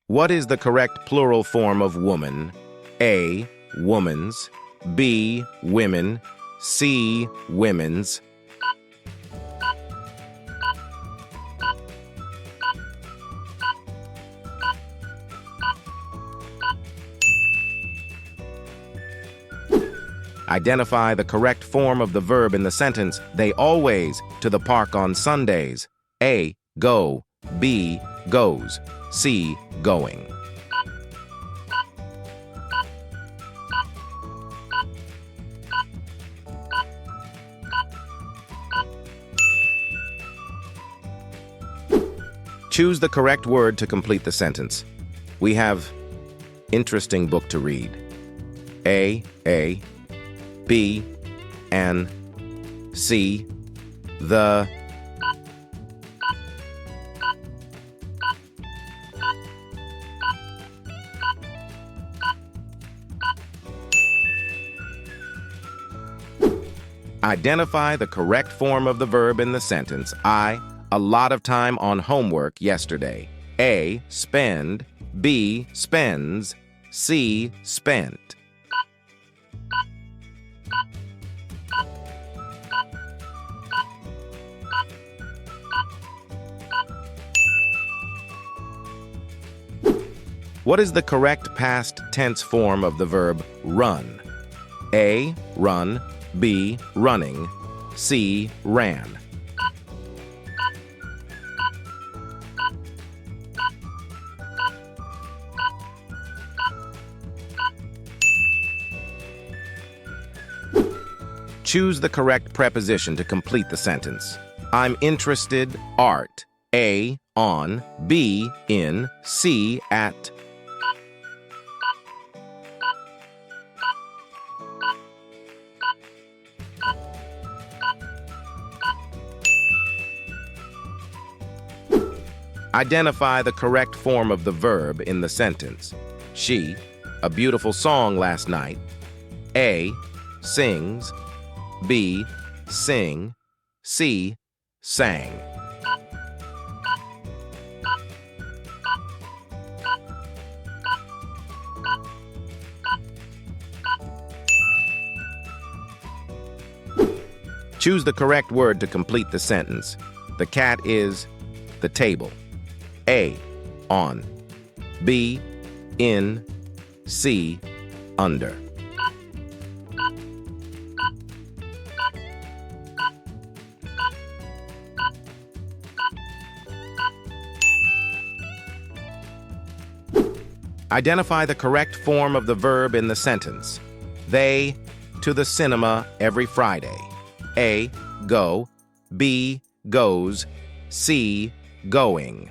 What is the correct plural form of woman? A. Womans. B. Women. C. Women's. Identify the correct form of the verb in the sentence, they always to the park on Sundays. A. Go. B. Goes. C. Going. Choose the correct word to complete the sentence. We have interesting book to read. A, B, and C, the. Identify the correct form of the verb in the sentence. I, a lot of time on homework yesterday. A, spend. B, spends. C, spent. What is the correct past tense form of the verb run? A, run. B, running. C, ran. Choose the correct preposition to complete the sentence. I'm interested, art. A, on. B, in. C, at. Identify the correct form of the verb in the sentence. She, a beautiful song last night. A, sings. B, sing. C, sang. Choose the correct word to complete the sentence. The cat is the table. A, on. B, in. C, under. Identify the correct form of the verb in the sentence. They to the cinema every Friday. A, go. B, goes. C, going.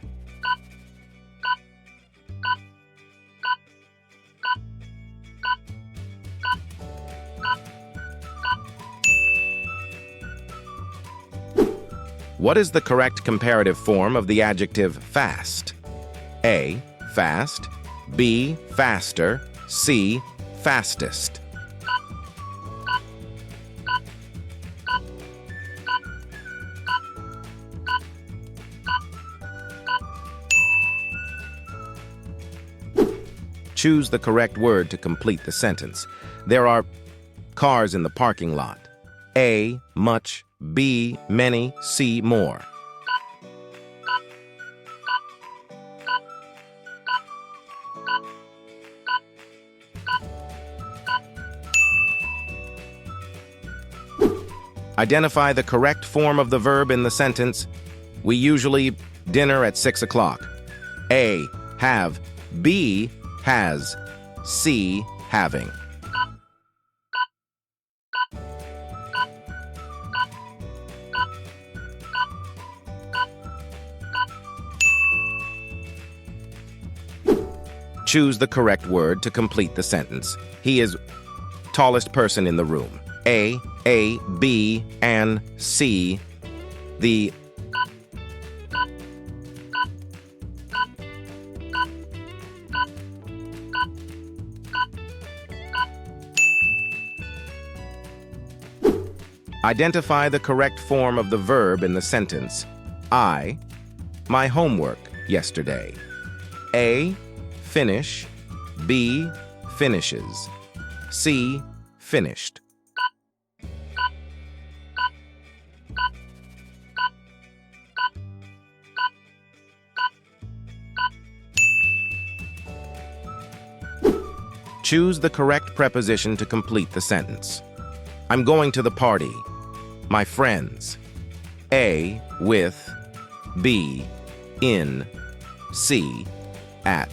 What is the correct comparative form of the adjective fast? A, fast. B, faster. C, fastest. Choose the correct word to complete the sentence. There are cars in the parking lot. A, much. B, many. C, more. Identify the correct form of the verb in the sentence. We usually dinner at 6 o'clock. A, have. B, has. C, having. Choose the correct word to complete the sentence. He is tallest person in the room. A, B, and C. The Identify the correct form of the verb in the sentence. I, my homework yesterday. A, finish, B, finishes, C, finished. Choose the correct preposition to complete the sentence. I'm going to the party. My friends. A, with, B, in, C, at.